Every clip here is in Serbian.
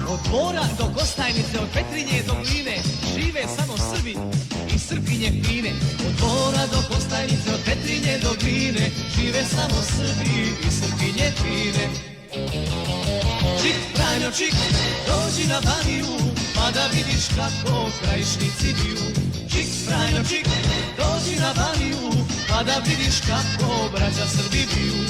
Od Dvora do Kostajnice, od Petrinje do Gline, žive samo Srbi i Srpkinje fine. Od Dvora do Kostajnice, od Petrinje do Gline, žive samo Srbi i Srpkinje fine. Čik Franjo Čik, dođi na Baniju, pa da vidiš kako Krajišnici biju. Čik Franjo Čik, dođi na Baniju, pa da vidiš kako braća Srbi biju.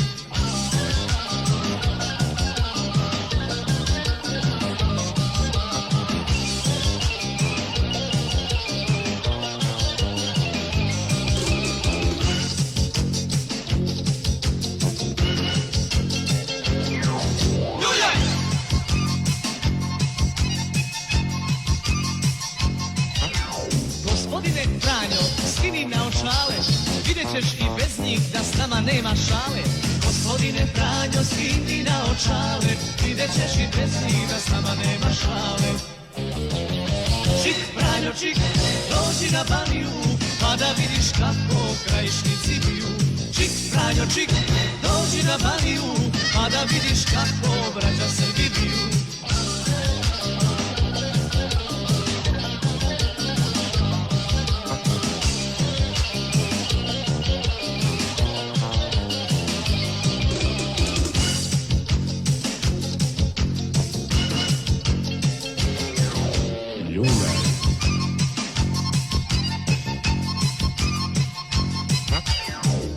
Gospodine Franjo, skini naočale, vidjet ćeš i bez njih da s nama nema šale. Gospodine Franjo, skini naočale, vidjet ćeš i bez njih da s nama nema šale. Čik Franjo Čik, dođi na Baniju, pa da vidiš kako Krajišnici biju. Čik Franjo Čik, dođi na Baniju, pa da vidiš kako braća Srbi biju.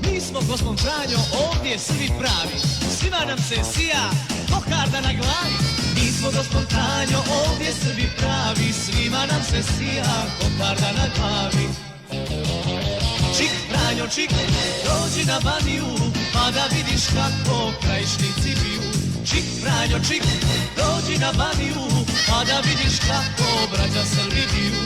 Mi smo, gospod Franjo, ovdje svi pravi, svima nam se sija kokarda na glavi. Mi smo, gospod Franjo, ovdje svi pravi, svima nam se sija kokarda na glavi. Čik Franjo Čik, dođi na Baniju, pa da vidiš kako Krajišnici biju. Čik Franjo Čik, dođi na Baniju, pa da vidiš kako braća Srbi biju.